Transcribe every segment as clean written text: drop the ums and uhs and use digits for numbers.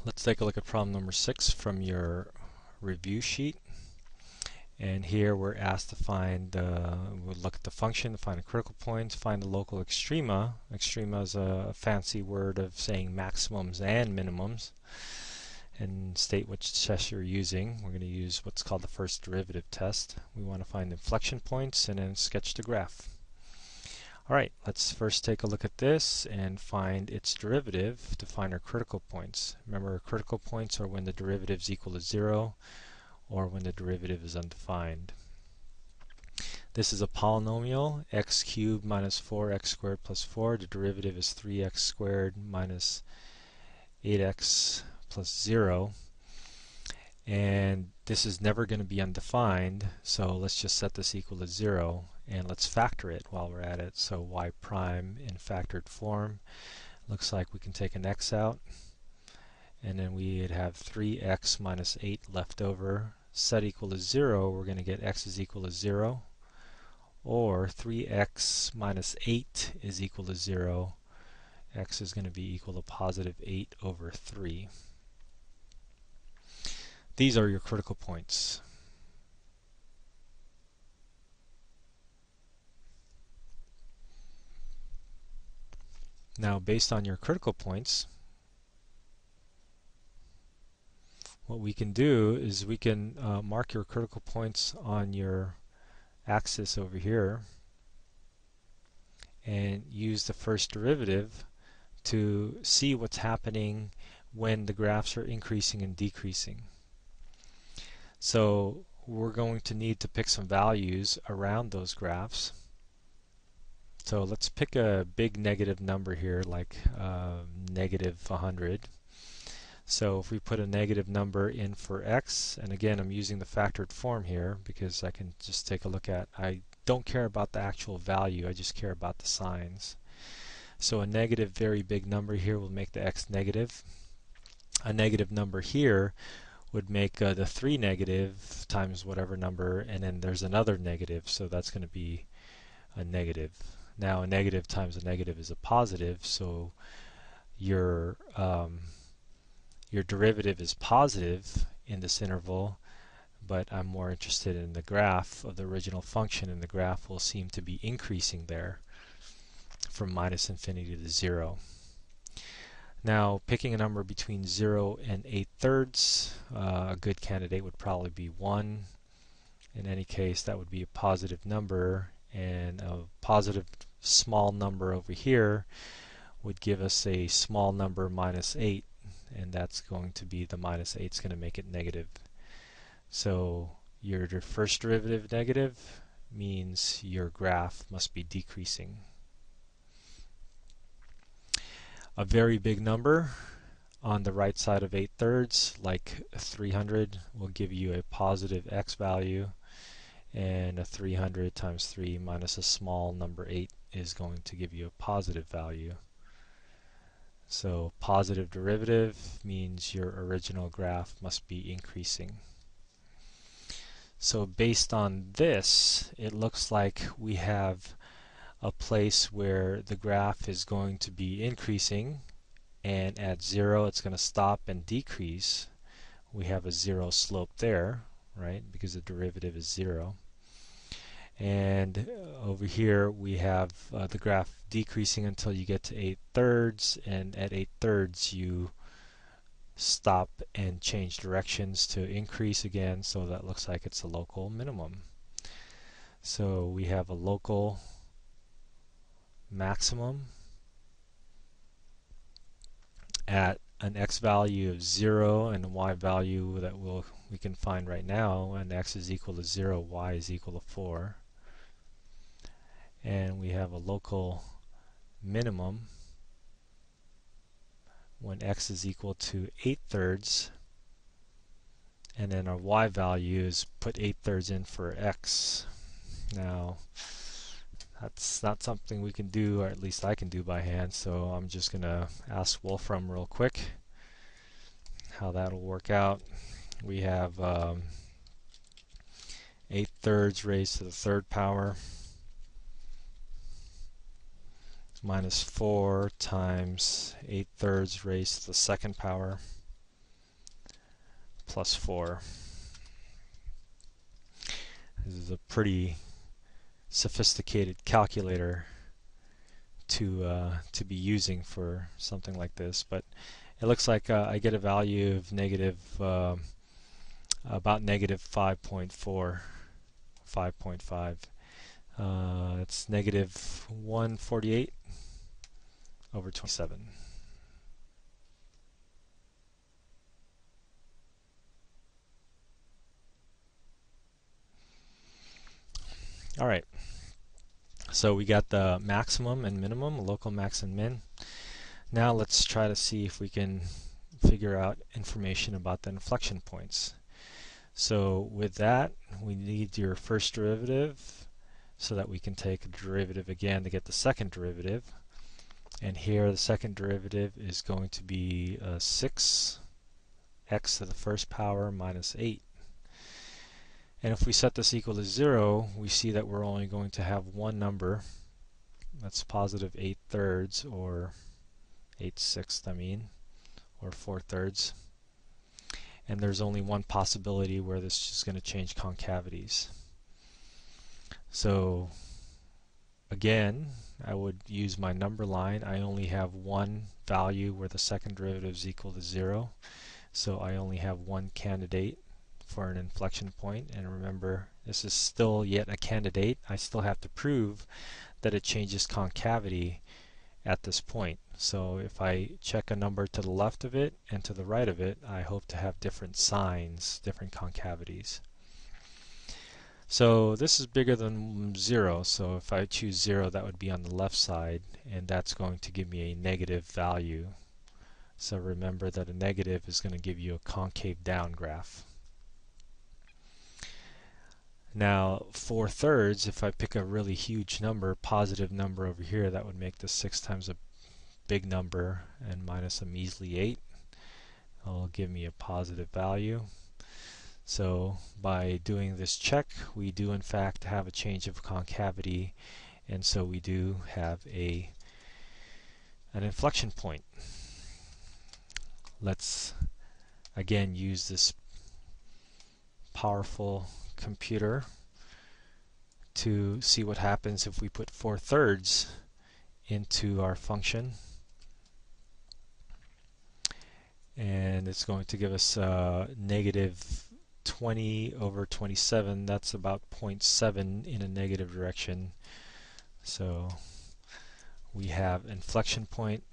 Let's take a look at problem number 6 from your review sheet. And here we're asked to find, we'll look at the function to find the critical points, find the local extrema. Extrema is a fancy word of saying maximums and minimums, and state which test you're using. We're going to use what's called the first derivative test. We want to find inflection points and then sketch the graph. Alright, let's first take a look at this and find its derivative to find our critical points. Remember, our critical points are when the derivative is equal to 0 or when the derivative is undefined. This is a polynomial, x cubed minus 4x squared plus 4. The derivative is 3x squared minus 8x plus 0. And this is never going to be undefined, so let's just set this equal to 0 and let's factor it while we're at it. So y prime in factored form. Looks like we can take an x out, and then we'd have 3x minus 8 left over. Set equal to 0, we're going to get x is equal to 0, or 3x minus 8 is equal to 0. X is going to be equal to positive 8 over 3. These are your critical points. Now, based on your critical points, what we can do is we can mark your critical points on your axis over here and use the first derivative to see what's happening when the graphs are increasing and decreasing. So we're going to need to pick some values around those graphs. So let's pick a big negative number here, like negative 100. So if we put a negative number in for x, and again I'm using the factored form here because I can just take a look at, I don't care about the actual value, I just care about the signs. So a negative very big number here will make the x negative. A negative number here would make the 3 negative times whatever number, and then there's another negative, so that's going to be a negative. Now a negative times a negative is a positive, so your derivative is positive in this interval, but I'm more interested in the graph of the original function, and the graph will seem to be increasing there from minus infinity to 0. Now, picking a number between 0 and 8/3, a good candidate would probably be 1. In any case, that would be a positive number, and a positive small number over here would give us a small number minus 8, and that's going to be the minus 8 is going to make it negative. So your first derivative negative means your graph must be decreasing. A very big number on the right side of 8/3, like 300, will give you a positive x value, and a 300 times 3 minus a small number 8 is going to give you a positive value. So positive derivative means your original graph must be increasing. So based on this, it looks like we have a place where the graph is going to be increasing, and at 0 it's going to stop and decrease. We have a 0 slope there, right, because the derivative is 0. And over here we have the graph decreasing until you get to 8/3, and at 8/3 you stop and change directions to increase again, so that looks like it's a local minimum. So we have a local maximum at an x value of 0 and a y value that we can find right now, and x is equal to 0, y is equal to 4. And we have a local minimum when x is equal to 8/3, and then our y value is put 8/3 in for x. Now that's not something we can do, or at least I can do by hand, so I'm just going to ask Wolfram real quick how that'll work out. We have 8/3 raised to the 3rd power minus 4 times 8/3 raised to the 2nd power. plus 4. This is a pretty sophisticated calculator to be using for something like this, but it looks like I get a value of about negative 5.4, 5.5. It's negative 148 over 27. All right. So we got the maximum and minimum, local max and min. Now let's try to see if we can figure out information about the inflection points. So with that, we need your first derivative so that we can take a derivative again to get the second derivative. And here the second derivative is going to be 6x to the first power minus 8. And if we set this equal to 0, we see that we're only going to have one number. That's positive 8/3, or 8/6, I mean, or 4/3. And there's only one possibility where this is going to change concavities. So again, I would use my number line. I only have one value where the second derivative is equal to 0. So I only have one candidate for an inflection point. And remember, this is still yet a candidate. I still have to prove that it changes concavity at this point. So if I check a number to the left of it and to the right of it, I hope to have different signs, different concavities. So this is bigger than 0, so if I choose 0, that would be on the left side, and that's going to give me a negative value. So remember that a negative is going to give you a concave down graph. Now 4/3, if I pick a really huge number, positive number over here, that would make this 6 times a big number and minus a measly 8. It'll give me a positive value. So by doing this check, we do in fact have a change of concavity, and so we do have an inflection point. Let's again use this powerful computer to see what happens if we put 4/3 into our function. And it's going to give us negative 20 over 27. That's about 0.7 in a negative direction. So we have inflection point.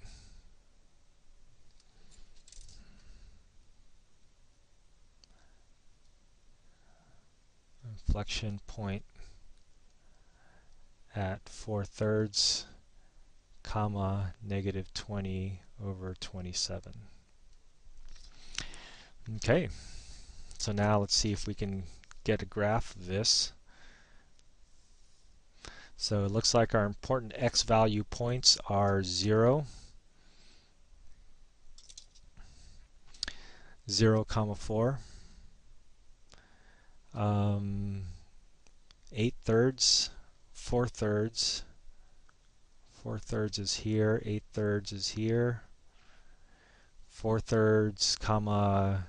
Inflection point at 4/3, comma, negative 20 over 27. Okay, so now let's see if we can get a graph of this. So it looks like our important x value points are 0, 0, 4, 8/3, 4/3, 4/3 is here, 8/3 is here, 4/3, comma,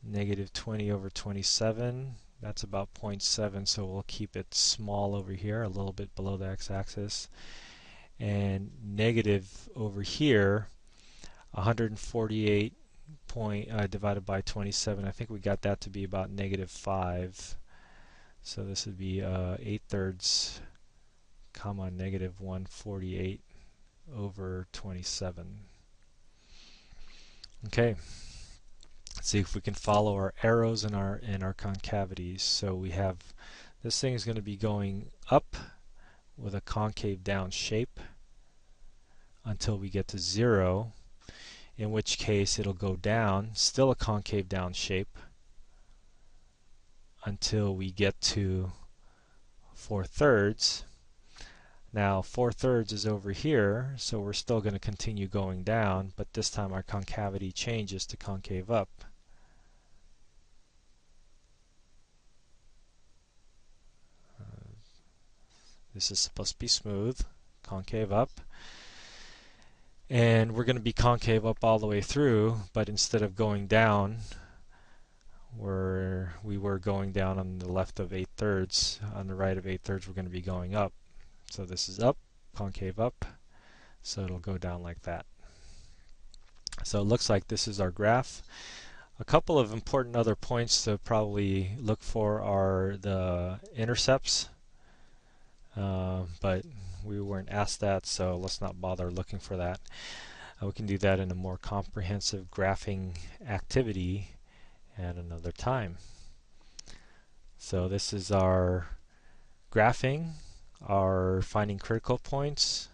negative 20 over 27. That's about 0.7, so we'll keep it small over here, a little bit below the x-axis. And negative over here, 148 divided by 27, I think we got that to be about negative 5. So this would be 8/3, comma, negative 148 over 27. Okay, let's see if we can follow our arrows and our concavities. So we have this thing is going to be going up with a concave down shape until we get to 0, in which case it'll go down, still a concave down shape, until we get to 4/3. Now 4/3 is over here, so we're still going to continue going down, but this time our concavity changes to concave up. This is supposed to be smooth, concave up. And we're going to be concave up all the way through, but instead of going down where we were going down on the left of 8/3, on the right of 8/3 we're going to be going up. So this is up, concave up, so it'll go down like that. So it looks like this is our graph. A couple of important other points to probably look for are the intercepts, but we weren't asked that, so let's not bother looking for that. We can do that in a more comprehensive graphing activity at another time. So this is our graphing, our finding critical points,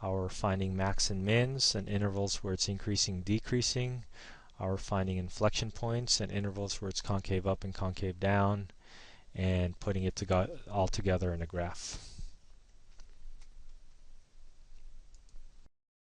our finding max and mins and intervals where it's increasing, decreasing, our finding inflection points and intervals where it's concave up and concave down, and putting it all together in a graph.